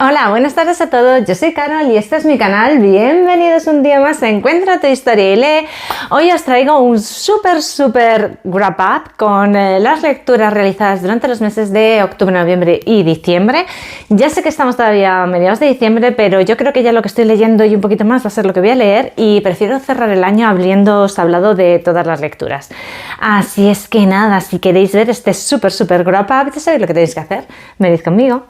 Hola, buenas tardes a todos, yo soy Carol y este es mi canal. Bienvenidos un día más a Encuentra tu historia y lee. Hoy os traigo un súper wrap up con las lecturas realizadas durante los meses de octubre, noviembre y diciembre. Ya sé que estamos todavía a mediados de diciembre, pero yo creo que ya lo que estoy leyendo y un poquito más va a ser lo que voy a leer y prefiero cerrar el año habiéndoos hablado de todas las lecturas. Así es que nada, si queréis ver este súper wrap up, ya sabéis lo que tenéis que hacer. Venid conmigo.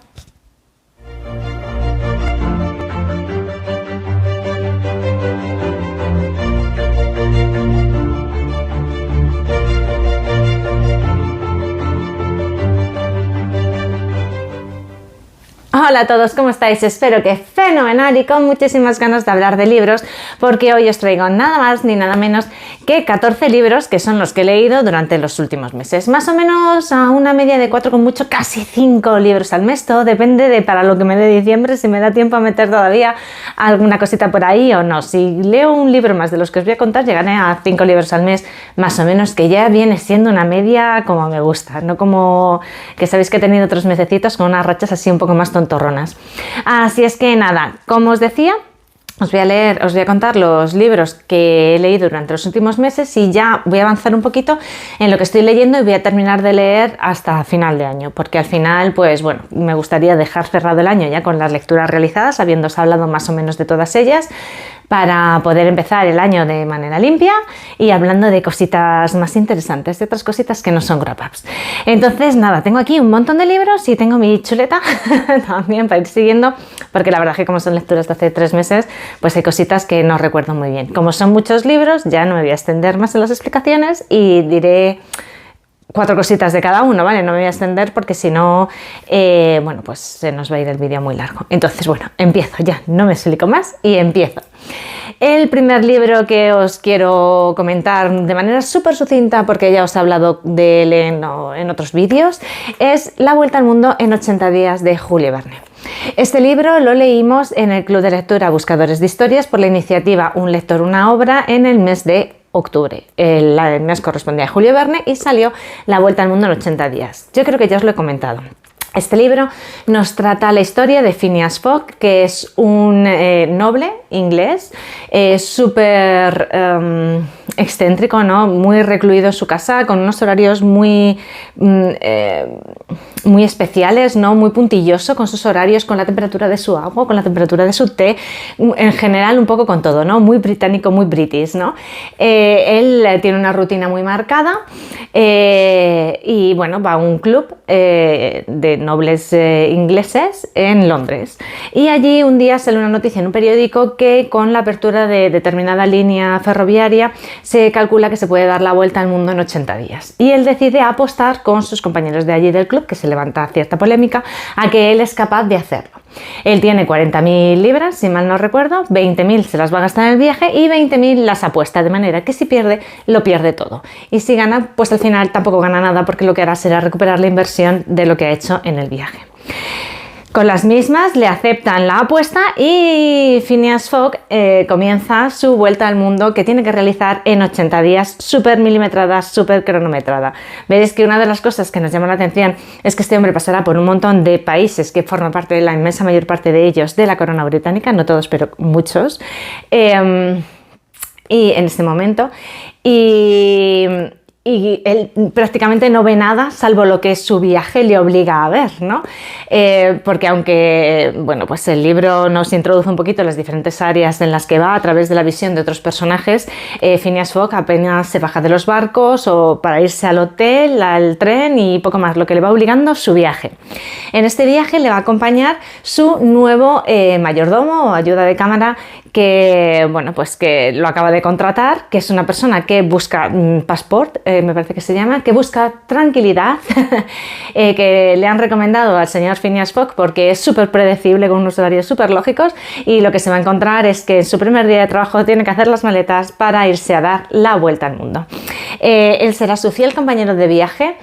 Hola a todos, ¿cómo estáis? Espero que fenomenal y con muchísimas ganas de hablar de libros, porque hoy os traigo nada más ni nada menos que 14 libros que son los que he leído durante los últimos meses. Más o menos a una media de 4 con mucho, casi 5 libros al mes. Todo depende de para lo que me dé diciembre, si me da tiempo a meter todavía alguna cosita por ahí o no. Si leo un libro más de los que os voy a contar, llegaré a 5 libros al mes, más o menos, que ya viene siendo una media como me gusta, no como que sabéis que he tenido otros mesecitos con unas rachas así un poco más tontorronas. Así es que nada, como os decía, os voy a contar los libros que he leído durante los últimos meses y ya voy a avanzar un poquito en lo que estoy leyendo y voy a terminar de leer hasta final de año, porque al final, pues bueno, me gustaría dejar cerrado el año ya con las lecturas realizadas, habiéndose hablado más o menos de todas ellas, para poder empezar el año de manera limpia y hablando de cositas más interesantes, de otras cositas que no son wrap-ups. Entonces, nada, tengo aquí un montón de libros y tengo mi chuleta también para ir siguiendo, porque la verdad es que como son lecturas de hace 3 meses, pues hay cositas que no recuerdo muy bien. Como son muchos libros, ya no me voy a extender más en las explicaciones y diré 4 cositas de cada uno, ¿vale? No me voy a extender porque si no, bueno, pues se nos va a ir el vídeo muy largo. Entonces, bueno, empiezo ya, no me explico más y empiezo. El primer libro que os quiero comentar de manera súper sucinta, porque ya os he hablado de él en otros vídeos, es La Vuelta al Mundo en 80 días de Julio Verne. Este libro lo leímos en el Club de Lectura Buscadores de Historias por la iniciativa Un lector, una obra en el mes de octubre. El mes correspondía a Julio Verne y salió La Vuelta al Mundo en 80 días. Yo creo que ya os lo he comentado. Este libro nos trata la historia de Phineas Fogg, que es un noble inglés, súper excéntrico, ¿no? Muy recluido en su casa, con unos horarios muy especiales, ¿no? Muy puntilloso con sus horarios, con la temperatura de su agua, con la temperatura de su té, en general un poco con todo, ¿no? Muy británico, muy british, ¿no? Él tiene una rutina muy marcada y bueno, va a un club de nobles ingleses en Londres, y allí un día sale una noticia en un periódico que con la apertura de determinada línea ferroviaria se calcula que se puede dar la vuelta al mundo en 80 días, y él decide apostar con sus compañeros de allí del club, que se levanta cierta polémica, a que él es capaz de hacerlo. Él tiene 40.000 libras, si mal no recuerdo, 20.000 se las va a gastar en el viaje y 20.000 las apuesta, de manera que si pierde, lo pierde todo. Y si gana, pues al final tampoco gana nada, porque lo que hará será recuperar la inversión de lo que ha hecho en el viaje. Con las mismas le aceptan la apuesta y Phineas Fogg comienza su vuelta al mundo, que tiene que realizar en 80 días, súper milimetrada, súper cronometrada. Veréis que una de las cosas que nos llama la atención es que este hombre pasará por un montón de países que forman parte de la inmensa mayor parte de ellos de la corona británica, no todos, pero muchos, y en este momento, y él prácticamente no ve nada salvo lo que su viaje le obliga a ver, ¿no? Porque aunque, bueno, pues el libro nos introduce un poquito las diferentes áreas en las que va a través de la visión de otros personajes, Phineas Fogg apenas se baja de los barcos o para irse al hotel, al tren y poco más, lo que le va obligando su viaje. En este viaje le va a acompañar su nuevo mayordomo o ayuda de cámara, que, bueno, pues que lo acaba de contratar, que es una persona que busca passport, me parece que se llama, que busca tranquilidad, que le han recomendado al señor Phineas Fogg porque es súper predecible, con unos horarios súper lógicos, y lo que se va a encontrar es que en su primer día de trabajo tiene que hacer las maletas para irse a dar la vuelta al mundo. Él será su fiel compañero de viaje,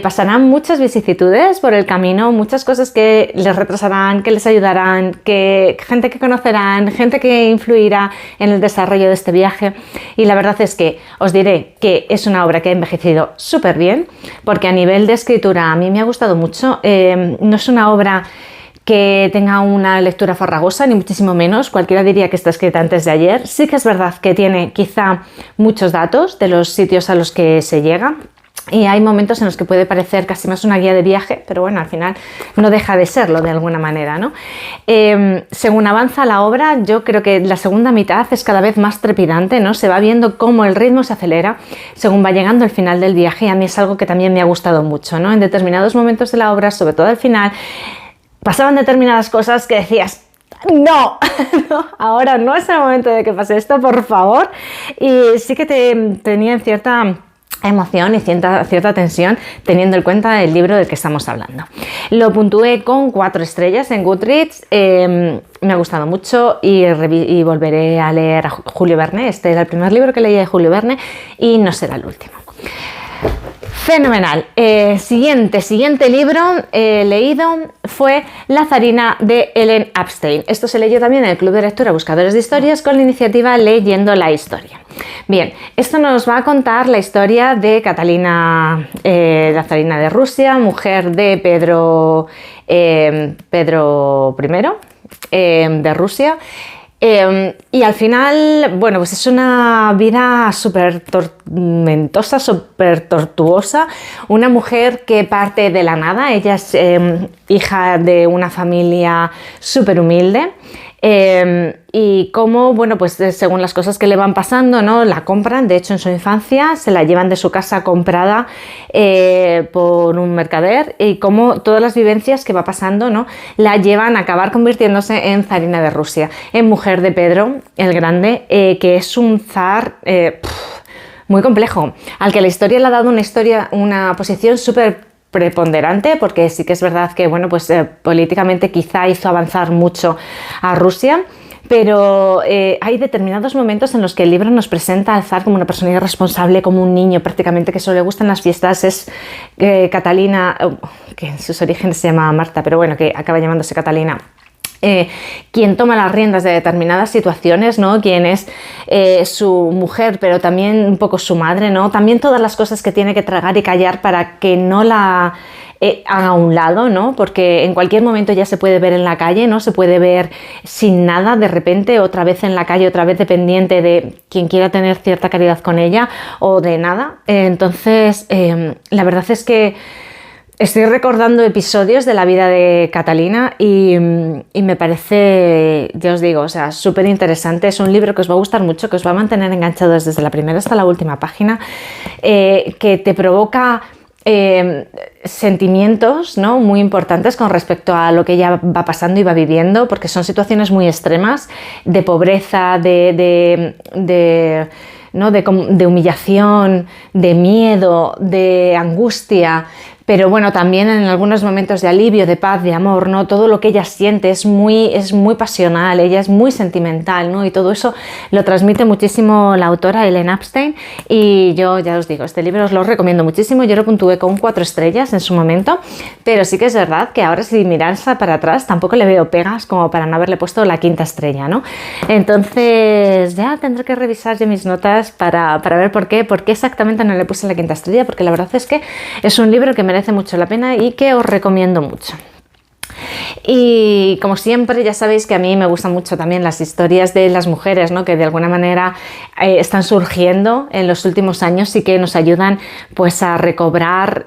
pasarán muchas vicisitudes por el camino, muchas cosas que les retrasarán, que les ayudarán, gente que conocerán, gente que influirá en el desarrollo de este viaje, y la verdad es que os diré que es una obra que ha envejecido súper bien, porque a nivel de escritura a mí me ha gustado mucho. No es una obra que tenga una lectura farragosa, ni muchísimo menos. Cualquiera diría que está escrita antes de ayer. Sí que es verdad que tiene quizá muchos datos de los sitios a los que se llega. Y hay momentos en los que puede parecer casi más una guía de viaje, pero bueno, al final no deja de serlo de alguna manera, ¿no? Según avanza la obra, yo creo que la segunda mitad es cada vez más trepidante, ¿no? Se va viendo cómo el ritmo se acelera según va llegando el final del viaje, y a mí es algo que también me ha gustado mucho, ¿no? En determinados momentos de la obra, sobre todo al final, pasaban determinadas cosas que decías: no, no, ahora no es el momento de que pase esto, por favor. Y sí que tenía en cierta emoción y cierta tensión, teniendo en cuenta el libro del que estamos hablando. Lo puntué con 4 estrellas en Goodreads. Me ha gustado mucho y volveré a leer a Julio Verne. Este era el primer libro que leí de Julio Verne y no será el último. Fenomenal. Siguiente libro leído fue La zarina de Ellen Aspstein. Esto se leyó también en el Club de Lectura Buscadores de Historias con la iniciativa Leyendo la Historia. Bien, esto nos va a contar la historia de Catalina, la zarina de Rusia, mujer de Pedro I de Rusia. Y al final, bueno, pues es una vida súper tormentosa, súper tortuosa. Una mujer que parte de la nada. Ella es hija de una familia súper humilde. Y cómo, bueno, pues según las cosas que le van pasando, ¿no? La compran, de hecho en su infancia se la llevan de su casa comprada por un mercader, y cómo todas las vivencias que va pasando, ¿no? La llevan a acabar convirtiéndose en zarina de Rusia, en mujer de Pedro el Grande, que es un zar muy complejo, al que la historia le ha dado una posición súper preponderante, porque sí que es verdad que, bueno, pues políticamente quizá hizo avanzar mucho a Rusia, pero hay determinados momentos en los que el libro nos presenta al zar como una persona irresponsable, como un niño prácticamente, que solo le gustan las fiestas. Es Catalina, que en sus orígenes se llama Marta, pero bueno, que acaba llamándose Catalina. Quien toma las riendas de determinadas situaciones, ¿no? Quien es su mujer, pero también un poco su madre, ¿no? También todas las cosas que tiene que tragar y callar para que no la haga a un lado, ¿no? Porque en cualquier momento ya se puede ver en la calle, ¿no? Se puede ver sin nada, de repente, otra vez en la calle, otra vez dependiente de quien quiera tener cierta caridad con ella o de nada. Entonces, la verdad es que estoy recordando episodios de la vida de Catalina y me parece, ya os digo, o sea, súper interesante. Es un libro que os va a gustar mucho, que os va a mantener enganchados desde la primera hasta la última página, que te provoca sentimientos, ¿no? Muy importantes con respecto a lo que ella va pasando y va viviendo, porque son situaciones muy extremas de pobreza, de humillación, de miedo, de angustia, pero bueno, también en algunos momentos de alivio, de paz, de amor, ¿no? Todo lo que ella siente es muy pasional, ella es muy sentimental, ¿no? Y todo eso lo transmite muchísimo la autora Ellen Aspstein, y yo ya os digo, este libro os lo recomiendo muchísimo. Yo lo puntué con 4 estrellas en su momento, pero sí que es verdad que ahora, si miráis para atrás, tampoco le veo pegas como para no haberle puesto la 5ª estrella, ¿no? Entonces ya tendré que revisar yo mis notas para ver por qué exactamente no le puse la 5ª estrella, porque la verdad es que es un libro que merece mucho la pena y que os recomiendo mucho. Y como siempre, ya sabéis que a mí me gustan mucho también las historias de las mujeres, ¿no? Que de alguna manera están surgiendo en los últimos años y que nos ayudan, pues, a recobrar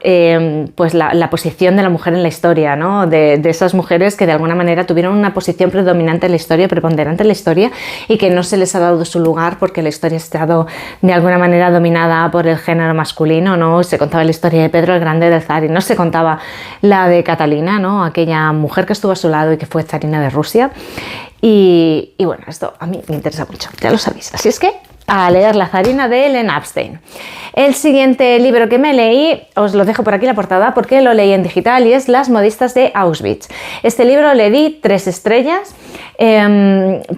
pues la posición de la mujer en la historia, ¿no? De esas mujeres que de alguna manera tuvieron una posición predominante en la historia, preponderante en la historia, y que no se les ha dado su lugar porque la historia ha estado de alguna manera dominada por el género masculino, ¿no? Se contaba la historia de Pedro el Grande, del zar, y no se contaba la de Catalina, ¿no? Aquella mujer que estuvo a su lado y que fue zarina de Rusia. Y bueno, esto a mí me interesa mucho, ya lo sabéis. Así es que a leer La zarina de Ellen Aspstein. El siguiente libro que me leí, os lo dejo por aquí la portada porque lo leí en digital, y es Las modistas de Auschwitz. Este libro le di 3 estrellas.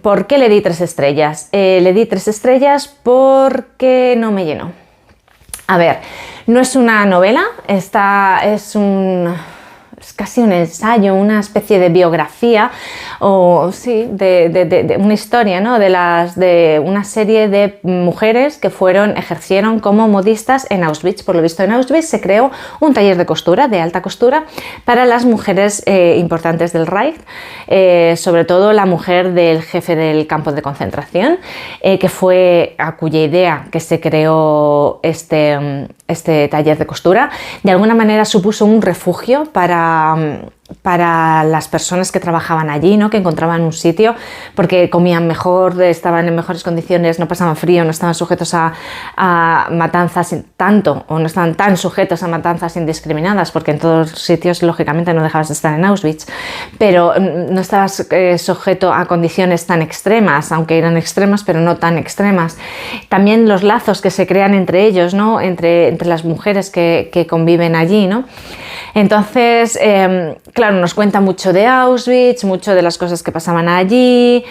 ¿Por qué le di 3 estrellas? Le di 3 estrellas porque no me llenó. A ver, no es una novela, es casi un ensayo, una especie de biografía, o sí, de una historia, ¿no? De una serie de mujeres que ejercieron como modistas en Auschwitz. Por lo visto, en Auschwitz se creó un taller de costura, de alta costura, para las mujeres importantes del Reich, sobre todo la mujer del jefe del campo de concentración, que fue a cuya idea que se creó este taller de costura. De alguna manera supuso un refugio para las personas que trabajaban allí, ¿no? Que encontraban un sitio porque comían mejor, estaban en mejores condiciones, no pasaban frío, no estaban sujetos a matanzas tanto, o no estaban tan sujetos a matanzas indiscriminadas, porque en todos sitios lógicamente no dejabas de estar en Auschwitz, pero no estabas sujeto a condiciones tan extremas, aunque eran extremas pero no tan extremas. También los lazos que se crean entre ellos, ¿no? entre las mujeres que conviven allí, ¿no? Entonces, claro, nos cuenta mucho de Auschwitz, mucho de las cosas que pasaban allí,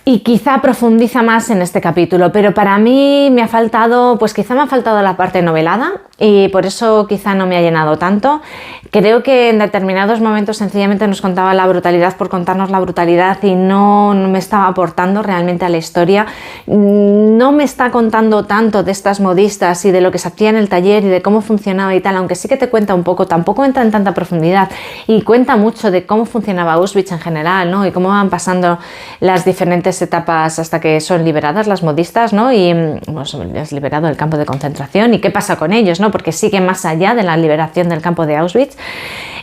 y quizá profundiza más en este capítulo, pero para mí me ha faltado, pues quizá me ha faltado la parte novelada y por eso quizá no me ha llenado tanto. Creo que en determinados momentos sencillamente nos contaba la brutalidad por contarnos la brutalidad y no me estaba aportando realmente a la historia. No me está contando tanto de estas modistas y de lo que se hacía en el taller y de cómo funcionaba y tal, aunque sí que te cuenta un poco, tampoco entra en tanta profundidad y cuenta mucho de cómo funcionaba Auschwitz en general, ¿no? Y cómo van pasando las diferentes etapas hasta que son liberadas las modistas, ¿no? Y bueno, es liberado del campo de concentración y qué pasa con ellos, ¿no? Porque siguen más allá de la liberación del campo de Auschwitz.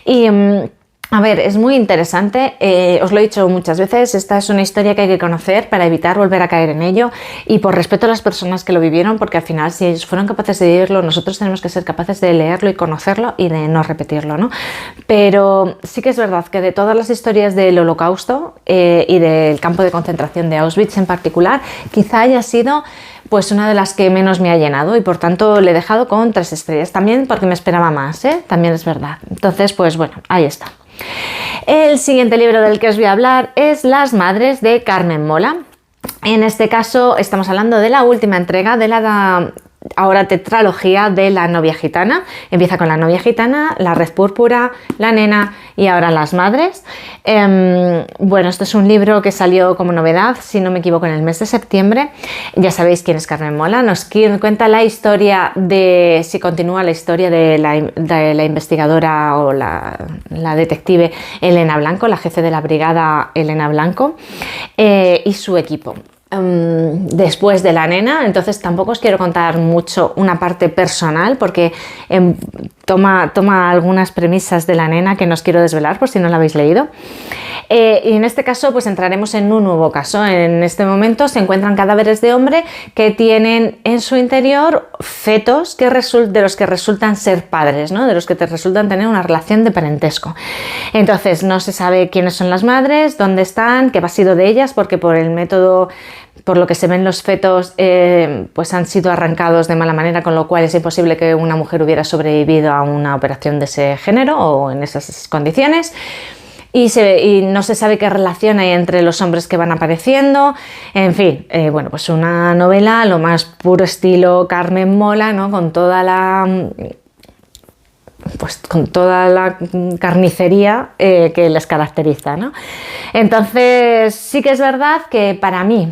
Y a ver, es muy interesante, os lo he dicho muchas veces, esta es una historia que hay que conocer para evitar volver a caer en ello y por respeto a las personas que lo vivieron, porque al final si ellos fueron capaces de vivirlo, nosotros tenemos que ser capaces de leerlo y conocerlo y de no repetirlo, ¿no? Pero sí que es verdad que de todas las historias del Holocausto y del campo de concentración de Auschwitz en particular, quizá haya sido pues una de las que menos me ha llenado y por tanto le he dejado con 3 estrellas, también porque me esperaba más, también es verdad. Entonces, pues bueno, ahí está. El siguiente libro del que os voy a hablar es Las Madres, de Carmen Mola. En este caso estamos hablando de la última entrega de la ahora tetralogía de La novia gitana. Empieza con La novia gitana, La red púrpura, La nena y ahora Las madres. Bueno, esto es un libro que salió como novedad, si no me equivoco, en el mes de septiembre. Ya sabéis quién es Carmen Mola. Nos cuenta la historia si continúa la historia de la investigadora o la detective Elena Blanco, la jefe de la brigada Elena Blanco, y su equipo. Después de La nena, entonces tampoco os quiero contar mucho una parte personal porque toma algunas premisas de La nena que no os quiero desvelar por si no la habéis leído. Y en este caso pues entraremos en un nuevo caso. En este momento se encuentran cadáveres de hombre que tienen en su interior fetos de los que resultan ser padres, ¿no? De los que te resultan tener una relación de parentesco. Entonces no se sabe quiénes son las madres, dónde están, qué ha sido de ellas, porque por el método, por lo que se ven los fetos, pues han sido arrancados de mala manera, con lo cual es imposible que una mujer hubiera sobrevivido a una operación de ese género o en esas condiciones. Y no se sabe qué relación hay entre los hombres que van apareciendo. En fin, bueno, pues una novela lo más puro estilo Carmen Mola, ¿no? Con toda la carnicería que les caracteriza, ¿no? Entonces sí que es verdad que para mí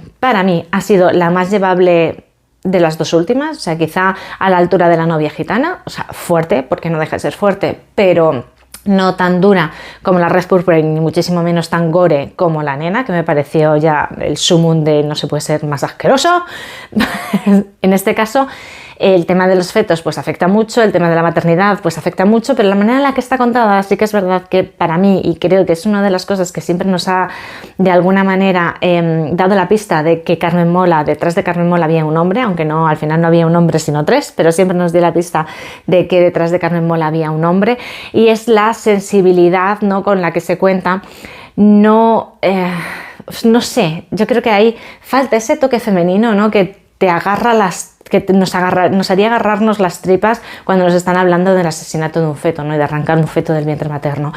ha sido la más llevable de las 2 últimas, o sea, quizá a la altura de La novia gitana, o sea, fuerte, porque no deja de ser fuerte, pero no tan dura como La red púrpura y ni muchísimo menos tan gore como La nena, que me pareció ya el sumum de no se puede ser más asqueroso. En este caso el tema de los fetos pues afecta mucho, el tema de la maternidad pues afecta mucho, pero la manera en la que está contada sí que es verdad que para mí, y creo que es una de las cosas que siempre nos ha de alguna manera dado la pista de que Carmen Mola, detrás de Carmen Mola había un hombre, aunque no, al final no había un hombre sino 3, pero siempre nos dio la pista de que detrás de Carmen Mola había un hombre, y es la sensibilidad, ¿no?, con la que se cuenta. No sé, yo creo que ahí falta ese toque femenino, ¿no?, que te agarra que nos haría agarrarnos las tripas cuando nos están hablando del asesinato de un feto, ¿no?, y de arrancar un feto del vientre materno.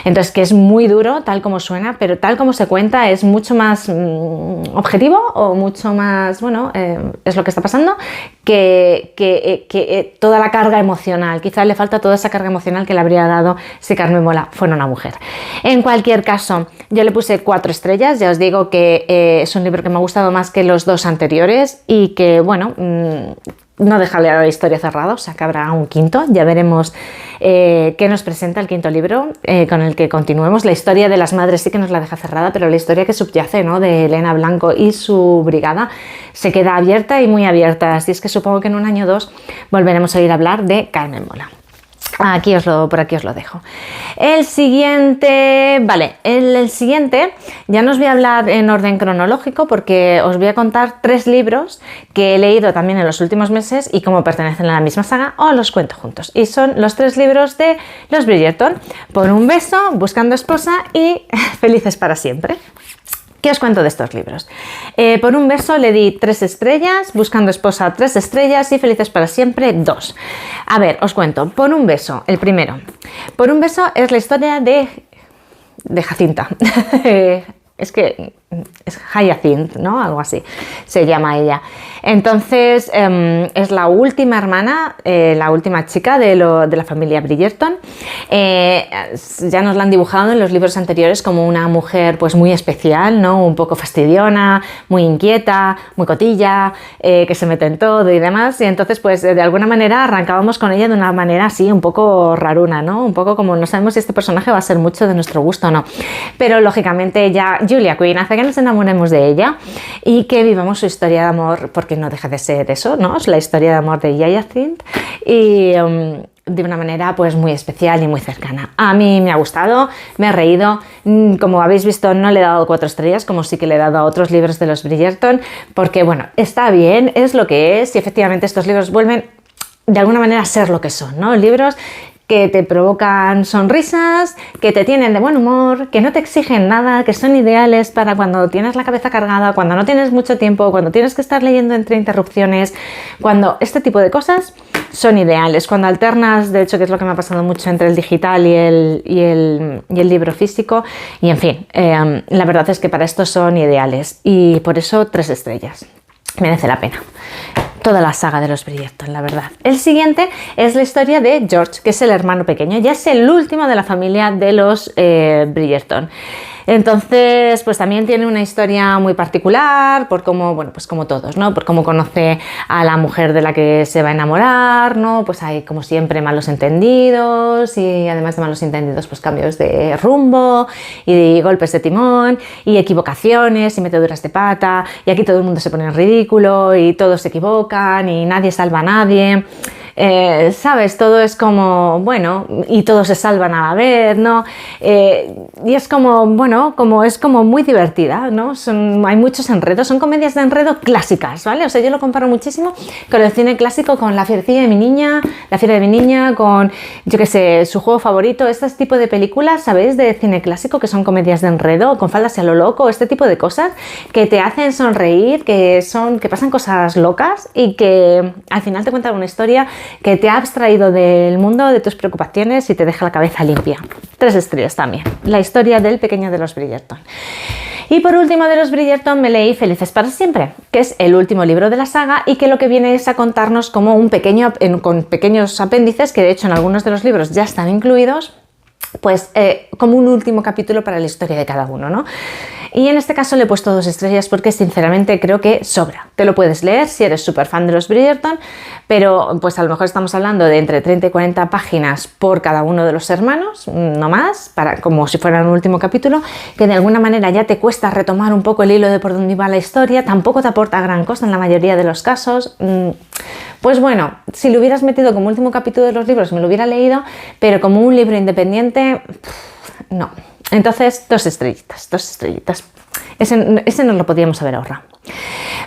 Entonces, que es muy duro, tal como suena, pero tal como se cuenta es mucho más objetivo, o mucho más, bueno, es lo que está pasando, que toda la carga emocional, quizás le falta toda esa carga emocional que le habría dado si Carmen Mola fuera una mujer. En cualquier caso, yo le puse 4 estrellas, ya os digo que es un libro que me ha gustado más que los 2 anteriores y que, bueno, no deja la historia cerrada, o sea que habrá un quinto, ya veremos qué nos presenta el quinto libro con el que continuemos. La historia de las madres sí que nos la deja cerrada, pero la historia que subyace, ¿no?, de Elena Blanco y su brigada se queda abierta y muy abierta, así es que supongo que en un año o 2 volveremos a oír hablar de Carmen Mola. Por aquí os lo dejo. El siguiente, vale, el siguiente ya no os voy a hablar en orden cronológico porque os voy a contar 3 libros que he leído también en los últimos meses y como pertenecen a la misma saga, os los cuento juntos. Y son los 3 libros de los Bridgerton: Por un beso, Buscando esposa y Felices para siempre. ¿Qué os cuento de estos libros? Por un beso le di 3 estrellas, Buscando esposa 3 estrellas y Felices para siempre 2. A ver, os cuento. Por un beso, el primero. Por un beso es la historia de Jacinta. Es que es Hyacinth, ¿no? Algo así se llama ella. Entonces es la última hermana, la última chica de la familia Bridgerton. Ya nos la han dibujado en los libros anteriores como una mujer pues muy especial, ¿no? Un poco fastidiona, muy inquieta, muy cotilla, que se mete en todo y demás. Y entonces pues de alguna manera arrancábamos con ella de una manera así un poco raruna, ¿no? Un poco como no sabemos si este personaje va a ser mucho de nuestro gusto o no. Pero lógicamente ya Julia Quinn hace que nos enamoremos de ella y que vivamos su historia de amor, porque no deja de ser eso, ¿no? Es la historia de amor de Hyacinth y de una manera pues muy especial y muy cercana. A mí me ha gustado, me he reído, como habéis visto no le he dado 4 estrellas como sí que le he dado a otros libros de los Bridgerton, porque bueno, está bien, es lo que es y efectivamente estos libros vuelven de alguna manera a ser lo que son, ¿no? Libros que te provocan sonrisas, que te tienen de buen humor, que no te exigen nada, que son ideales para cuando tienes la cabeza cargada, cuando no tienes mucho tiempo, cuando tienes que estar leyendo entre interrupciones, cuando este tipo de cosas son ideales, cuando alternas, de hecho que es lo que me ha pasado mucho entre el digital y el libro físico y en fin, la verdad es que para esto son ideales y por eso 3 estrellas, merece la pena. Toda la saga de los Bridgerton, la verdad. El siguiente es la historia de George, que es el hermano pequeño, ya es el último de la familia de los Bridgerton. Entonces, pues también tiene una historia muy particular por cómo, bueno, pues como todos, ¿no? Por cómo conoce a la mujer de la que se va a enamorar, ¿no? Pues hay, como siempre, malos entendidos y además de malos entendidos, pues cambios de rumbo y golpes de timón y equivocaciones y meteduras de pata y aquí todo el mundo se pone en ridículo y todos se equivocan y nadie salva a nadie. ¿Sabes? Todo es como, bueno, y todos se salvan a la vez, ¿no? Y es como, bueno, es como muy divertida, ¿no? Hay muchos enredos, son comedias de enredo clásicas, ¿vale? O sea, yo lo comparo muchísimo con el cine clásico, con La fierecilla de mi niña, La fiera de mi niña, con, yo qué sé, Su juego favorito, este tipo de películas, ¿sabéis? De cine clásico, que son comedias de enredo, con faldas y a lo loco, este tipo de cosas que te hacen sonreír, que pasan cosas locas y que al final te cuentan una historia que te ha abstraído del mundo, de tus preocupaciones y te deja la cabeza limpia. 3 estrellas también. La historia del pequeño de los Bridgerton. Y por último de los Bridgerton me leí Felices para siempre, que es el último libro de la saga y que lo que viene es a contarnos como con pequeños apéndices, que de hecho en algunos de los libros ya están incluidos, pues como un último capítulo para la historia de cada uno, ¿no? Y en este caso le he puesto 2 estrellas porque sinceramente creo que sobra. Te lo puedes leer si eres súper fan de los Bridgerton, pero pues a lo mejor estamos hablando de entre 30 y 40 páginas por cada uno de los hermanos, no más, como si fuera un último capítulo, que de alguna manera ya te cuesta retomar un poco el hilo de por dónde iba la historia, tampoco te aporta gran cosa en la mayoría de los casos. Pues bueno, si lo hubieras metido como último capítulo de los libros me lo hubiera leído, pero como un libro independiente, no. Entonces, 2 estrellitas, 2 estrellitas. Ese nos lo podíamos haber ahorrado.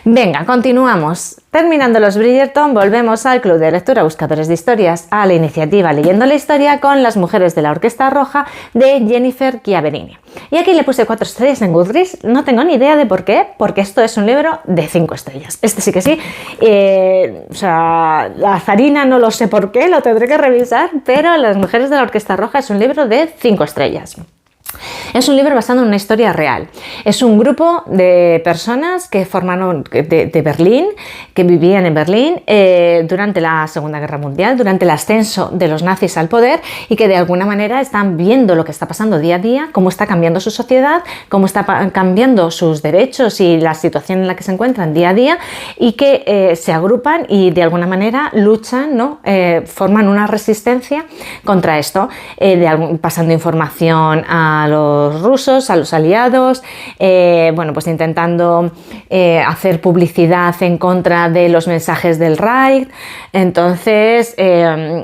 Venga, continuamos. Terminando los Bridgerton, volvemos al Club de Lectura Buscadores de Historias, a la iniciativa Leyendo la Historia con Las Mujeres de la Orquesta Roja de Jennifer Chiaverini. Y aquí le puse 4 estrellas en Goodreads, no tengo ni idea de por qué, porque esto es un libro de 5 estrellas. Este sí que sí. O sea, la Zarina no lo sé por qué, lo tendré que revisar, pero Las Mujeres de la Orquesta Roja es un libro de 5 estrellas. Es un libro basado en una historia real. Es un grupo de personas que formaron de Berlín, que vivían en Berlín durante la Segunda Guerra Mundial, durante el ascenso de los nazis al poder, y que de alguna manera están viendo lo que está pasando día a día, cómo está cambiando su sociedad, cómo está cambiando sus derechos y la situación en la que se encuentran día a día, y que se agrupan y de alguna manera luchan, ¿no? Forman una resistencia contra esto, pasando información a los rusos, a los aliados, bueno, pues intentando hacer publicidad en contra de los mensajes del Reich. Entonces,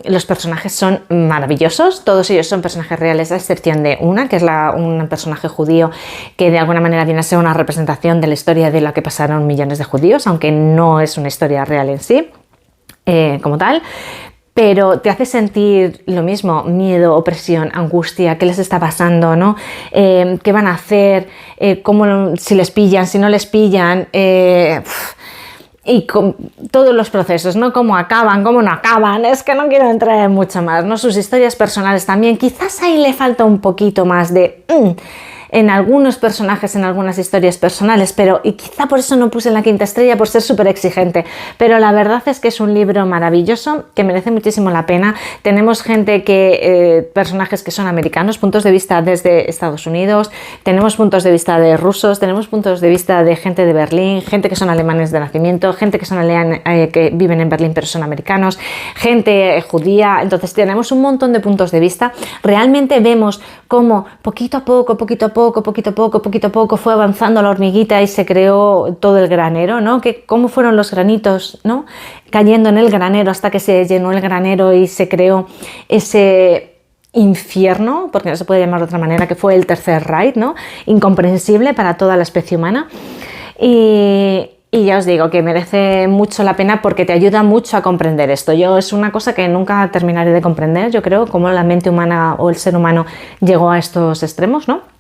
los personajes son maravillosos, todos ellos son personajes reales, a excepción de una, que es un personaje judío que de alguna manera viene a ser una representación de la historia de la que pasaron millones de judíos, aunque no es una historia real en sí, como tal. Pero te hace sentir lo mismo, miedo, opresión, angustia, qué les está pasando, ¿no? ¿Qué van a hacer? Si les pillan, si no les pillan, y con todos los procesos, ¿no? Cómo acaban, cómo no acaban, es que no quiero entrar en mucho más, ¿no? Sus historias personales también, quizás ahí le falta un poquito más de... en algunos personajes, en algunas historias personales, y quizá por eso no puse en la 5 estrella, por ser súper exigente, pero la verdad es que es un libro maravilloso, que merece muchísimo la pena. Tenemos personajes que son americanos, puntos de vista desde Estados Unidos, tenemos puntos de vista de rusos, tenemos puntos de vista de gente de Berlín, gente que son alemanes de nacimiento, gente que son que viven en Berlín pero son americanos, gente judía. Entonces tenemos un montón de puntos de vista. Realmente vemos cómo poquito a poco fue avanzando la hormiguita y se creó todo el granero, ¿no? Cómo fueron los granitos, ¿no? Cayendo en el granero hasta que se llenó el granero y se creó ese infierno, porque no se puede llamar de otra manera, que fue el Tercer Reich, ¿no? Incomprensible para toda la especie humana. Y ya os digo que merece mucho la pena porque te ayuda mucho a comprender esto. Es una cosa que nunca terminaré de comprender, yo creo, cómo la mente humana o el ser humano llegó a estos extremos, ¿no?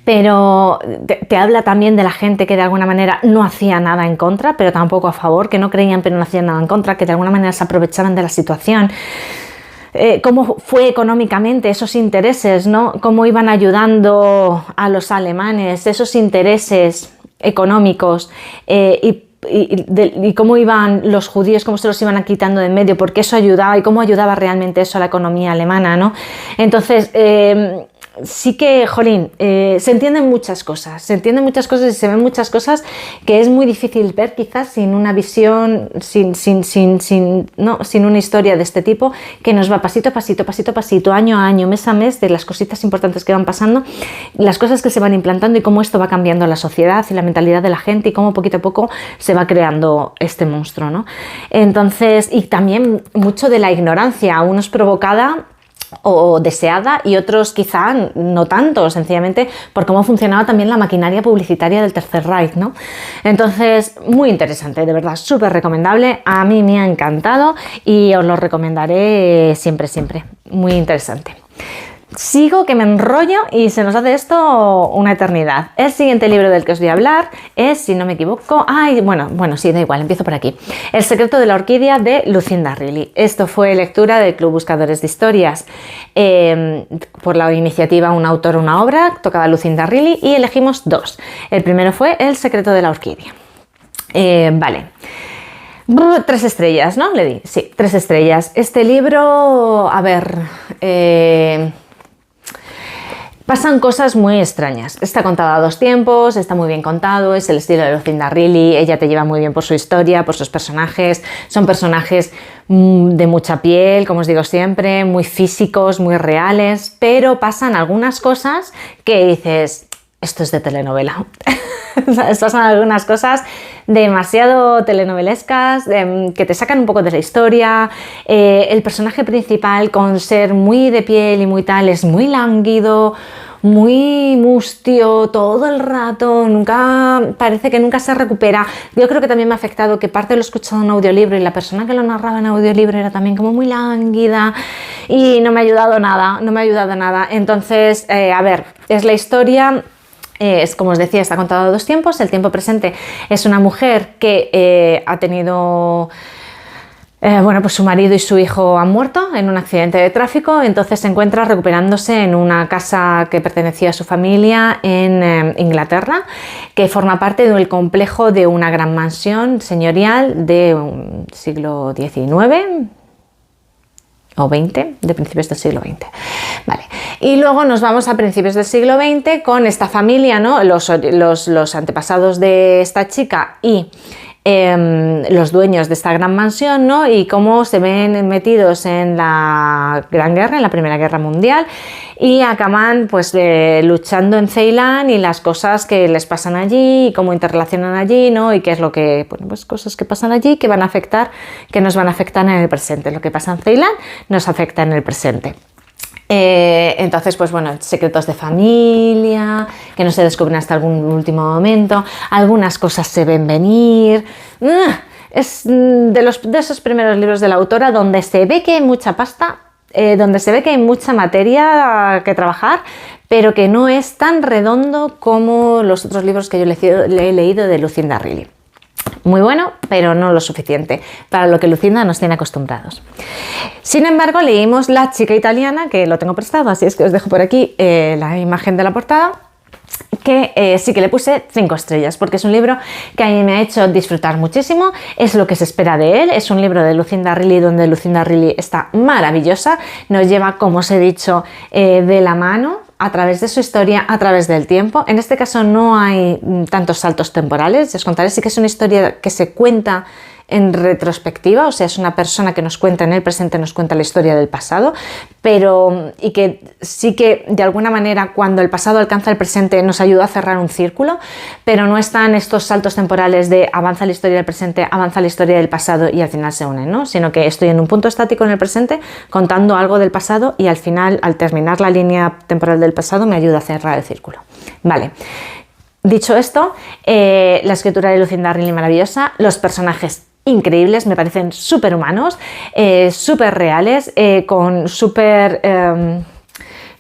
Pero te habla también de la gente que de alguna manera no hacía nada en contra, pero tampoco a favor, que no creían pero no hacían nada en contra, que de alguna manera se aprovechaban de la situación. Cómo fue económicamente esos intereses, ¿no? Cómo iban ayudando a los alemanes, esos intereses económicos, y cómo iban los judíos, cómo se los iban quitando de en medio, porque eso ayudaba y cómo ayudaba realmente eso a la economía alemana, ¿no? Entonces, sí que, jolín, se entienden muchas cosas y se ven muchas cosas que es muy difícil ver quizás sin una visión, sin una historia de este tipo que nos va pasito a pasito, año a año, mes a mes, de las cositas importantes que van pasando, las cosas que se van implantando y cómo esto va cambiando la sociedad y la mentalidad de la gente y cómo poquito a poco se va creando este monstruo, ¿no? Entonces, y también mucho de la ignorancia, unos provocada o deseada y otros quizá no tanto, sencillamente por cómo funcionaba también la maquinaria publicitaria del Tercer Reich, ¿no? Entonces, muy interesante, de verdad, súper recomendable, a mí me ha encantado y os lo recomendaré siempre, muy interesante. Sigo que me enrollo y se nos hace esto una eternidad. El siguiente libro del que os voy a hablar es, si no me equivoco, bueno, sí, da igual, empiezo por aquí. El secreto de la orquídea, de Lucinda Riley. Esto fue lectura del Club Buscadores de Historias por la iniciativa Un autor, una obra, tocaba Lucinda Riley y elegimos 2. El primero fue El secreto de la orquídea. Vale. 3 estrellas, ¿no? Le di, sí, 3 estrellas. Este libro, a ver... pasan cosas muy extrañas. Está contado a 2 tiempos, está muy bien contado, es el estilo de Lucinda Riley, ella te lleva muy bien por su historia, por sus personajes. Son personajes de mucha piel, como os digo siempre, muy físicos, muy reales, pero pasan algunas cosas que dices, esto es de telenovela. Pasan algunas cosas demasiado telenovelescas, que te sacan un poco de la historia. El personaje principal, con ser muy de piel y muy tal, es muy lánguido, muy mustio todo el rato, parece que nunca se recupera. Yo creo que también me ha afectado que parte lo he escuchado en audiolibro y la persona que lo narraba en audiolibro era también como muy lánguida y no me ha ayudado nada. Entonces, a ver, es la historia... Es, como os decía, está contado a 2 tiempos. El tiempo presente es una mujer que ha tenido Bueno, pues su marido y su hijo han muerto en un accidente de tráfico, entonces se encuentra recuperándose en una casa que pertenecía a su familia en Inglaterra, que forma parte del complejo de una gran mansión señorial de siglo XIX o XX, de principios del siglo XX. Vale. Y luego nos vamos a principios del siglo XX con esta familia, ¿no? Los antepasados de esta chica y los dueños de esta gran mansión, ¿no? Y cómo se ven metidos en la Gran Guerra, en la Primera Guerra Mundial, y acaban pues luchando en Ceilán y las cosas que les pasan allí y cómo interrelacionan allí, ¿no? Y qué es lo que, bueno, pues cosas que pasan allí que van a afectar, que nos van a afectar en el presente. Lo que pasa en Ceilán nos afecta en el presente. Entonces, pues bueno, secretos de familia que no se descubren hasta algún último momento, algunas cosas se ven venir. Es de esos primeros libros de la autora donde se ve que hay mucha pasta, donde se ve que hay mucha materia que trabajar, pero que no es tan redondo como los otros libros que yo le he leído de Lucinda Riley. Muy bueno, pero no lo suficiente para lo que Lucinda nos tiene acostumbrados. Sin embargo, leímos La chica italiana, que lo tengo prestado, así es que os dejo por aquí la imagen de la portada, que sí que le puse 5 estrellas, porque es un libro que a mí me ha hecho disfrutar muchísimo, es lo que se espera de él, es un libro de Lucinda Riley donde Lucinda Riley está maravillosa, nos lleva, como os he dicho, de la mano, a través de su historia, a través del tiempo. En este caso no hay tantos saltos temporales, os contaré, sí que es una historia que se cuenta en retrospectiva, o sea, es una persona que nos cuenta en el presente, nos cuenta la historia del pasado, pero y que sí que de alguna manera cuando el pasado alcanza el presente nos ayuda a cerrar un círculo, pero no están estos saltos temporales de avanza la historia del presente, avanza la historia del pasado y al final se unen, ¿no? Sino que estoy en un punto estático en el presente contando algo del pasado y al final, al terminar la línea temporal del pasado, me ayuda a cerrar el círculo. Vale. Dicho esto, la escritura de Lucinda Riley maravillosa, los personajes increíbles, me parecen súper humanos, súper reales, con súper,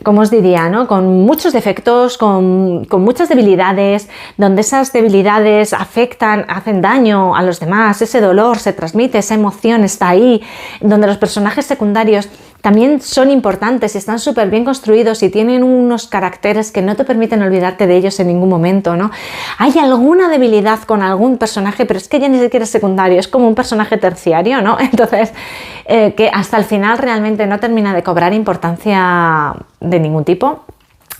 ¿cómo os diría, no? Con muchos defectos, con muchas debilidades, donde esas debilidades afectan, hacen daño a los demás, ese dolor se transmite, esa emoción está ahí, donde los personajes secundarios también son importantes y están súper bien construidos y tienen unos caracteres que no te permiten olvidarte de ellos en ningún momento, ¿no? Hay alguna debilidad con algún personaje, pero es que ya ni siquiera es secundario, es como un personaje terciario, ¿no? Entonces, que hasta el final realmente no termina de cobrar importancia de ningún tipo.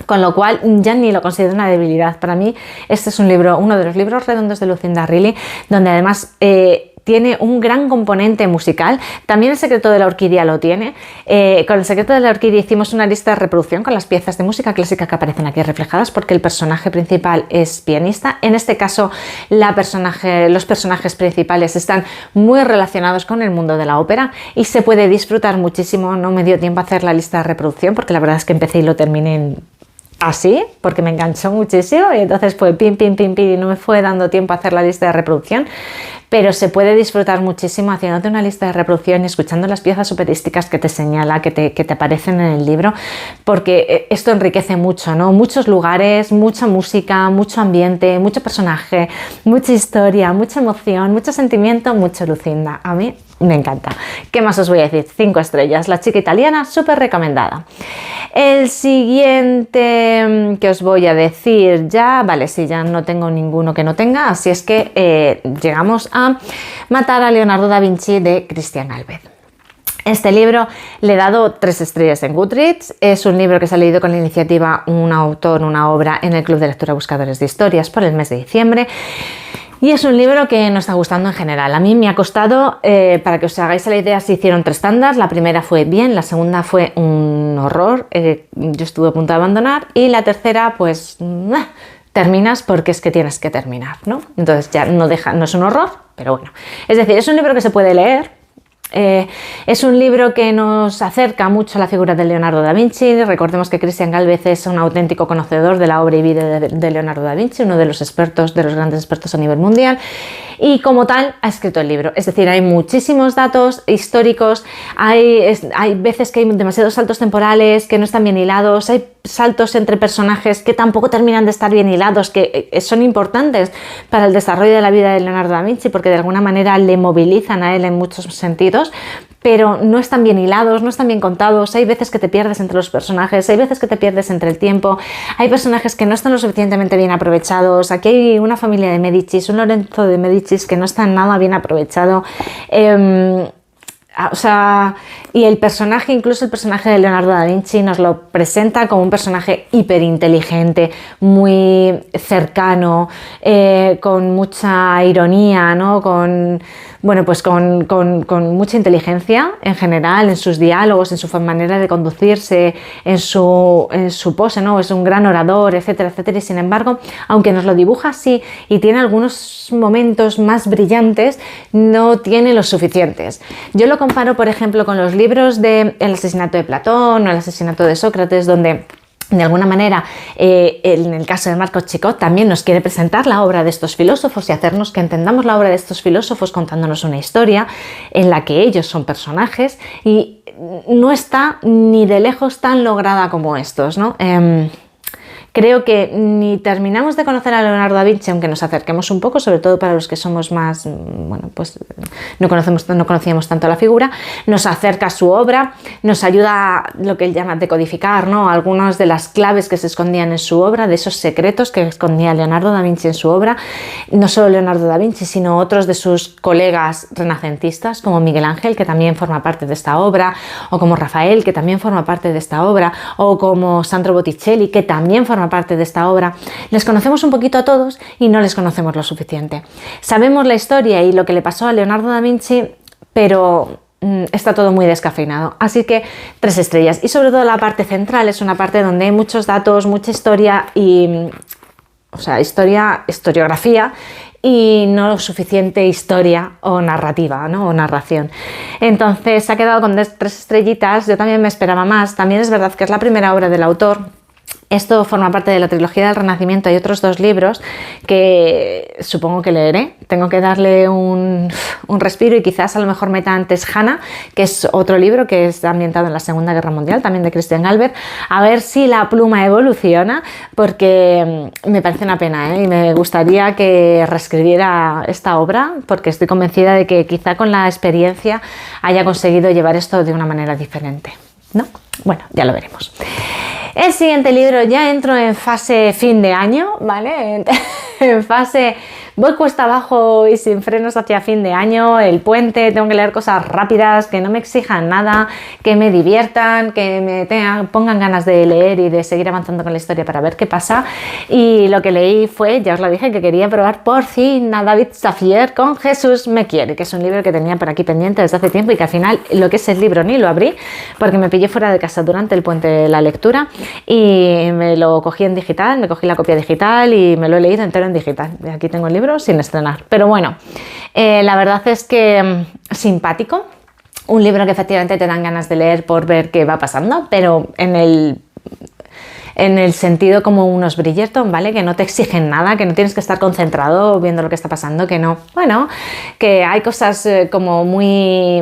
Con lo cual ya ni lo considero una debilidad. Para mí este es un libro, uno de los libros redondos de Lucinda Riley, donde además tiene un gran componente musical. También El secreto de la orquídea lo tiene. Con El secreto de la orquídea hicimos una lista de reproducción con las piezas de música clásica que aparecen aquí reflejadas, porque el personaje principal es pianista. En este caso los personajes principales están muy relacionados con el mundo de la ópera y se puede disfrutar muchísimo. No me dio tiempo a hacer la lista de reproducción porque la verdad es que empecé y lo terminé así, porque me enganchó muchísimo y entonces fue pim, pim, pim, pim y no me fue dando tiempo a hacer la lista de reproducción, pero se puede disfrutar muchísimo haciéndote una lista de reproducción y escuchando las piezas operísticas que te señala, que te aparecen en el libro, porque esto enriquece mucho, ¿no? Muchos lugares, mucha música, mucho ambiente, mucho personaje, mucha historia, mucha emoción, mucho sentimiento, mucho Lucinda. A mí me encanta. ¿Qué más os voy a decir? 5 estrellas. La chica italiana, súper recomendada. El siguiente que os voy a decir ya, vale, sí, ya no tengo ninguno que no tenga, así es que llegamos a Matar a Leonardo da Vinci de Christian Galvez. Este libro le he dado 3 estrellas en Goodreads. Es un libro que se ha leído con la iniciativa Un autor, una obra en el Club de Lectura Buscadores de Historias por el mes de diciembre. Y es un libro que nos está gustando en general. A mí me ha costado, para que os hagáis la idea, se hicieron 3 tandas. La primera fue bien, la segunda fue un horror, yo estuve a punto de abandonar, y la tercera pues terminas porque es que tienes que terminar, ¿no? Entonces ya no es un horror, pero bueno. Es decir, es un libro que se puede leer. Es un libro que nos acerca mucho a la figura de Leonardo da Vinci. Recordemos que Christian Galvez es un auténtico conocedor de la obra y vida de Leonardo da Vinci, uno de los expertos, de los grandes expertos a nivel mundial, y como tal ha escrito el libro. Es decir, hay muchísimos datos históricos, hay veces que hay demasiados saltos temporales que no están bien hilados, hay saltos entre personajes que tampoco terminan de estar bien hilados, que son importantes para el desarrollo de la vida de Leonardo da Vinci, porque de alguna manera le movilizan a él en muchos sentidos, pero no están bien hilados, no están bien contados. Hay veces que te pierdes entre los personajes, hay veces que te pierdes entre el tiempo, hay personajes que no están lo suficientemente bien aprovechados. Aquí hay una familia de Médicis, un Lorenzo de Médicis que no está nada bien aprovechado. O sea, y el personaje, incluso el personaje de Leonardo da Vinci, nos lo presenta como un personaje hiperinteligente, muy cercano, con mucha ironía, ¿no? Pues con mucha inteligencia en general, en sus diálogos, en su manera de conducirse, en su pose, ¿no? Es un gran orador, etcétera, etcétera. Y sin embargo, aunque nos lo dibuja así y tiene algunos momentos más brillantes, no tiene los suficientes. Yo lo comparo, por ejemplo, con los libros de El asesinato de Platón o El asesinato de Sócrates, donde de alguna manera, en el caso de Marcos Chicot, también nos quiere presentar la obra de estos filósofos y hacernos que entendamos la obra de estos filósofos contándonos una historia en la que ellos son personajes y no está ni de lejos tan lograda como estos, ¿no? Creo que ni terminamos de conocer a Leonardo da Vinci, aunque nos acerquemos un poco, sobre todo para los que somos más, pues no conocíamos tanto la figura, nos acerca a su obra, nos ayuda a lo que él llama decodificar, ¿no? Algunas de las claves que se escondían en su obra, de esos secretos que escondía Leonardo da Vinci en su obra. No solo Leonardo da Vinci, sino otros de sus colegas renacentistas, como Miguel Ángel, que también forma parte de esta obra, o como Rafael, que también forma parte de esta obra, o como Sandro Botticelli, que también forma parte de esta obra. Les conocemos un poquito a todos y no les conocemos lo suficiente. Sabemos la historia y lo que le pasó a Leonardo da Vinci, pero está todo muy descafeinado. Así que 3 estrellas. Y sobre todo la parte central es una parte donde hay muchos datos, mucha historia y... historiografía y no suficiente historia o narrativa, ¿no? O narración. Entonces se ha quedado con 3 estrellitas. Yo también me esperaba más. También es verdad que es la primera obra del autor. Esto forma parte de la trilogía del Renacimiento. Hay otros 2 libros que supongo que leeré. Tengo que darle un respiro y quizás a lo mejor meta antes Hannah, que es otro libro que está ambientado en la Segunda Guerra Mundial, también de Christian Galbert, a ver si la pluma evoluciona, porque me parece una pena, y me gustaría que reescribiera esta obra, porque estoy convencida de que quizá con la experiencia haya conseguido llevar esto de una manera diferente, ¿no? Bueno, ya lo veremos. El siguiente libro, ya entro en fase fin de año, ¿vale? En fase voy cuesta abajo y sin frenos hacia fin de año, el puente, tengo que leer cosas rápidas, que no me exijan nada, que me diviertan, que me pongan ganas de leer y de seguir avanzando con la historia para ver qué pasa. Y lo que leí fue, ya os lo dije, que quería probar por fin a David Safier con Jesús me quiere, que es un libro que tenía por aquí pendiente desde hace tiempo y que al final lo que es el libro ni lo abrí porque me pillé fuera de casa durante el puente de la lectura y me lo cogí en digital, me cogí la copia digital y me lo he leído entero en digital. Aquí tengo el libro sin estrenar, pero bueno, la verdad es que simpático, un libro que efectivamente te dan ganas de leer por ver qué va pasando, pero en el sentido como unos Bridgerton, ¿vale? Que no te exigen nada, que no tienes que estar concentrado viendo lo que está pasando, que no, bueno, que hay cosas como muy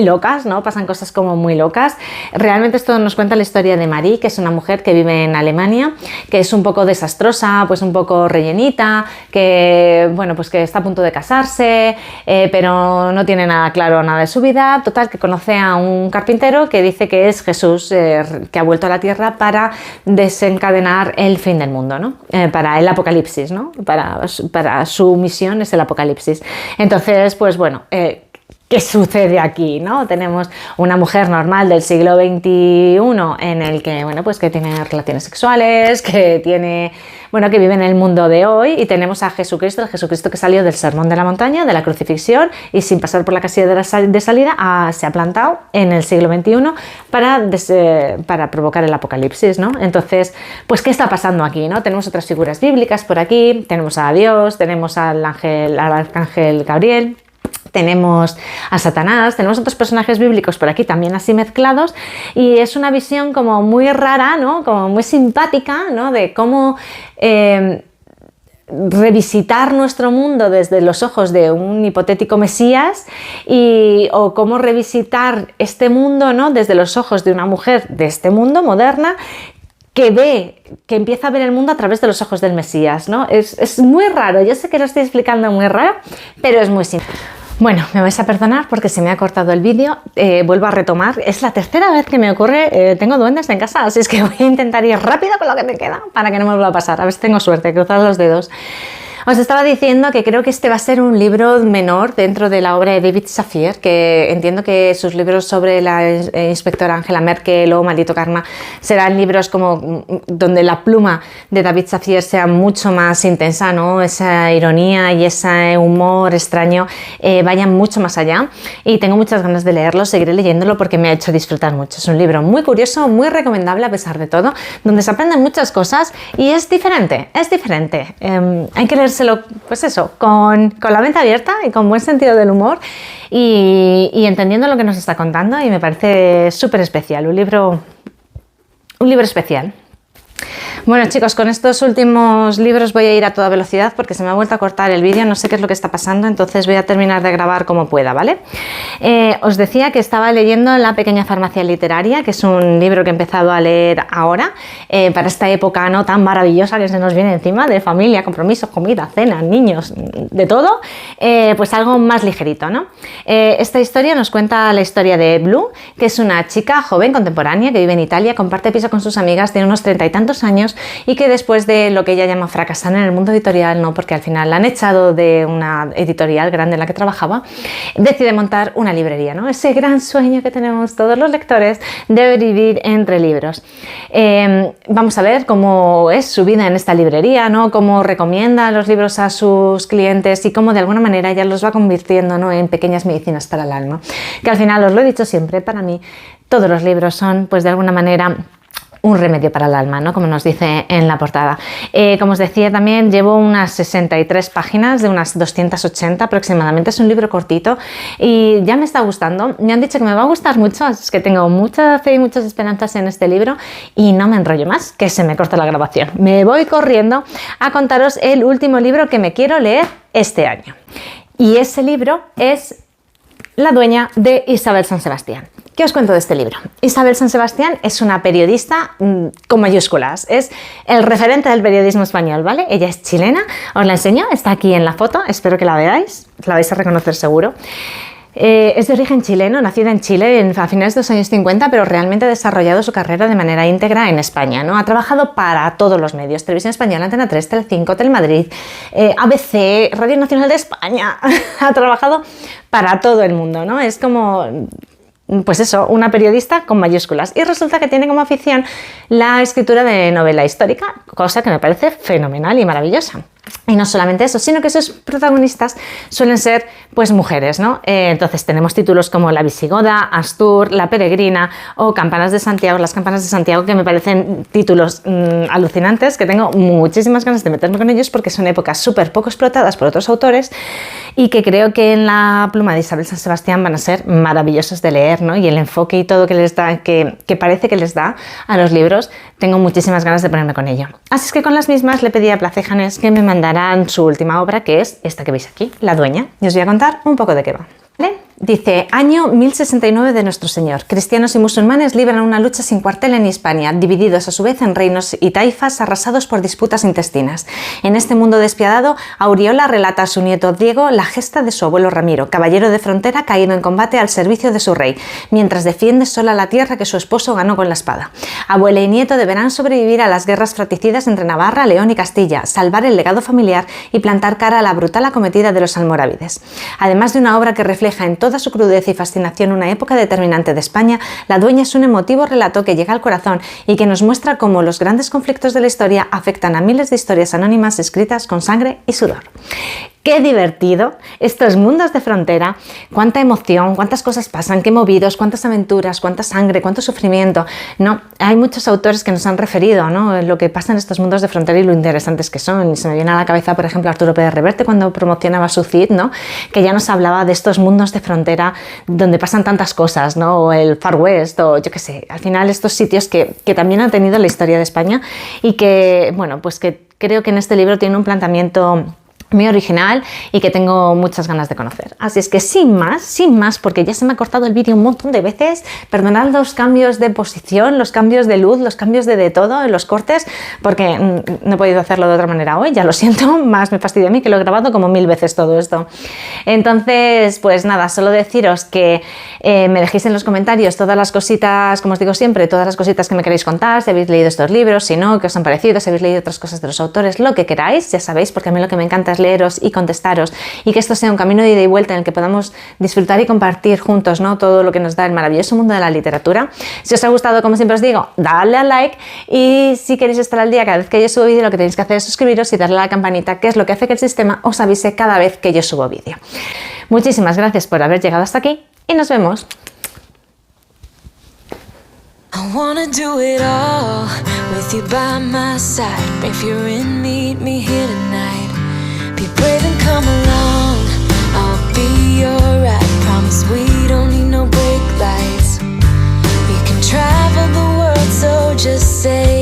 locas, ¿no? Pasan cosas como muy locas. Realmente esto nos cuenta la historia de Marie, que es una mujer que vive en Alemania, que es un poco desastrosa, pues un poco rellenita, que, bueno, pues que está a punto de casarse, pero no tiene nada claro nada de su vida. Total, que conoce a un carpintero que dice que es Jesús, que ha vuelto a la tierra para desencadenar el fin del mundo, ¿no? Para el apocalipsis, ¿no? Para su misión es el apocalipsis. Entonces, pues bueno, ¿qué sucede aquí, no? Tenemos una mujer normal del siglo XXI en el que, bueno, pues que tiene relaciones sexuales, que tiene, bueno, que vive en el mundo de hoy, y tenemos a Jesucristo, el Jesucristo que salió del Sermón de la Montaña, de la crucifixión, y sin pasar por la casilla de salida se ha plantado en el siglo XXI para provocar el apocalipsis, ¿no? Entonces, pues, ¿qué está pasando aquí, no? Tenemos otras figuras bíblicas por aquí, tenemos a Dios, tenemos al arcángel Gabriel, tenemos a Satanás, tenemos otros personajes bíblicos por aquí también así mezclados, y es una visión como muy rara, ¿no? Como muy simpática, ¿no? De cómo revisitar nuestro mundo desde los ojos de un hipotético Mesías o cómo revisitar este mundo, ¿no? Desde los ojos de una mujer de este mundo moderna que ve, que empieza a ver el mundo a través de los ojos del Mesías, ¿no? Es muy raro, yo sé que lo estoy explicando muy raro, pero es muy simple. Bueno, me vais a perdonar porque se me ha cortado el vídeo, vuelvo a retomar, es la tercera vez que me ocurre, tengo duendes en casa, así es que voy a intentar ir rápido con lo que me queda para que no me vuelva a pasar, a ver si tengo suerte, cruzad los dedos. Os estaba diciendo que creo que este va a ser un libro menor dentro de la obra de David Shafir, que entiendo que sus libros sobre la inspectora Angela Merkel o Maldito Karma serán libros como donde la pluma de David Shafir sea mucho más intensa, ¿no? Esa ironía y ese humor extraño vayan mucho más allá, y tengo muchas ganas de leerlo, seguiré leyéndolo porque me ha hecho disfrutar mucho. Es un libro muy curioso, muy recomendable a pesar de todo, donde se aprenden muchas cosas y es diferente, es diferente. Hay que leérselo, pues eso, con la mente abierta y con buen sentido del humor y entendiendo lo que nos está contando, y me parece súper especial, un libro especial. Bueno, chicos, con estos últimos libros voy a ir a toda velocidad porque se me ha vuelto a cortar el vídeo, no sé qué es lo que está pasando, entonces voy a terminar de grabar como pueda, ¿vale? Os decía que estaba leyendo La pequeña farmacia literaria, que es un libro que he empezado a leer ahora, para esta época no tan maravillosa que se nos viene encima, de familia, compromisos, comida, cena, niños, de todo, pues algo más ligerito, ¿no? Esta historia nos cuenta la historia de Blue, que es una chica joven, contemporánea, que vive en Italia, comparte piso con sus amigas, tiene unos 30 y tantos años, y que después de lo que ella llama fracasar en el mundo editorial, no, porque al final la han echado de una editorial grande en la que trabajaba, decide montar una librería, ¿no? Ese gran sueño que tenemos todos los lectores de vivir entre libros. Vamos a ver cómo es su vida en esta librería, ¿no? Cómo recomienda los libros a sus clientes y cómo de alguna manera ella los va convirtiendo, ¿no?, en pequeñas medicinas para el alma. Que al final, os lo he dicho siempre, para mí todos los libros son, pues de alguna manera, un remedio para el alma, ¿no?, como nos dice en la portada. Como os decía, también llevo unas 63 páginas de unas 280 aproximadamente. Es un libro cortito y ya me está gustando. Me han dicho que me va a gustar mucho, es que tengo mucha fe y muchas esperanzas en este libro y no me enrollo más, que se me corta la grabación. Me voy corriendo a contaros el último libro que me quiero leer este año. Y ese libro es La dueña, de Isabel San Sebastián. ¿Qué os cuento de este libro? Isabel San Sebastián es una periodista con mayúsculas, es el referente del periodismo español, ¿vale? Ella es chilena, os la enseño, está aquí en la foto, espero que la veáis, la vais a reconocer seguro. Es de origen chileno, nacida en Chile a finales de los años 50, pero realmente ha desarrollado su carrera de manera íntegra en España, ¿no? Ha trabajado para todos los medios, Televisión Española, Antena 3, Telecinco, Telemadrid, ABC, Radio Nacional de España, ha trabajado para todo el mundo, ¿no? Es como, pues eso, una periodista con mayúsculas, y resulta que tiene como afición la escritura de novela histórica, cosa que me parece fenomenal y maravillosa. Y no solamente eso, sino que sus protagonistas suelen ser, pues, mujeres, ¿no? Entonces tenemos títulos como La Visigoda, Astur, La Peregrina o Campanas de Santiago, Las Campanas de Santiago, que me parecen títulos alucinantes, que tengo muchísimas ganas de meterme con ellos porque son épocas súper poco explotadas por otros autores y que creo que en la pluma de Isabel San Sebastián van a ser maravillosos de leer, ¿no? Y el enfoque y todo que les da, que parece que les da a los libros, tengo muchísimas ganas de ponerme con ello. Así es que con las mismas le pedí a Plaza y Janés que me mandarán su última obra, que es esta que veis aquí, La dueña, y os voy a contar un poco de qué va. ¿Vale? Dice, año 1069 de nuestro Señor. Cristianos y musulmanes libran una lucha sin cuartel en Hispania, divididos a su vez en reinos y taifas arrasados por disputas intestinas. En este mundo despiadado, Auriola relata a su nieto Diego la gesta de su abuelo Ramiro, caballero de frontera caído en combate al servicio de su rey, mientras defiende sola la tierra que su esposo ganó con la espada. Abuela y nieto deberán sobrevivir a las guerras fratricidas entre Navarra, León y Castilla, salvar el legado familiar y plantar cara a la brutal acometida de los almorávides. Además de una obra que refleja en toda su crudeza y fascinación una época determinante de España, La dueña es un emotivo relato que llega al corazón y que nos muestra cómo los grandes conflictos de la historia afectan a miles de historias anónimas escritas con sangre y sudor. ¡Qué divertido! Estos mundos de frontera, cuánta emoción, cuántas cosas pasan, qué movidos, cuántas aventuras, cuánta sangre, cuánto sufrimiento. No, hay muchos autores que nos han referido, ¿no?, lo que pasa en estos mundos de frontera y lo interesantes que son. Y se me viene a la cabeza, por ejemplo, Arturo Pérez Reverte cuando promocionaba su Cid, ¿no?, que ya nos hablaba de estos mundos de frontera donde pasan tantas cosas, ¿no?, o el Far West, o yo qué sé, al final estos sitios que también han tenido la historia de España y que, bueno, pues que creo que en este libro tiene un planteamiento muy original y que tengo muchas ganas de conocer. Así es que sin más, porque ya se me ha cortado el vídeo un montón de veces, perdonad los cambios de posición, los cambios de luz, los cambios de todo en los cortes, porque no he podido hacerlo de otra manera hoy, ya lo siento, más me fastidia a mí que lo he grabado como 1000 veces todo esto. Entonces, pues nada, solo deciros que me dejéis en los comentarios todas las cositas, como os digo siempre, todas las cositas que me queréis contar, si habéis leído estos libros, si no, qué os han parecido, si habéis leído otras cosas de los autores, lo que queráis, ya sabéis, porque a mí lo que me encanta es leeros y contestaros y que esto sea un camino de ida y vuelta en el que podamos disfrutar y compartir juntos, ¿no?, todo lo que nos da el maravilloso mundo de la literatura. Si os ha gustado, como siempre os digo, dadle al like, y si queréis estar al día cada vez que yo subo vídeo, lo que tenéis que hacer es suscribiros y darle a la campanita, que es lo que hace que el sistema os avise cada vez que yo subo vídeo. Muchísimas gracias por haber llegado hasta aquí y nos vemos. I wanna do it all with you by my side. If you're in, meet me here tonight. Be brave and come along, I'll be your ride. Promise we don't need no brake lights. We can travel the world, so just say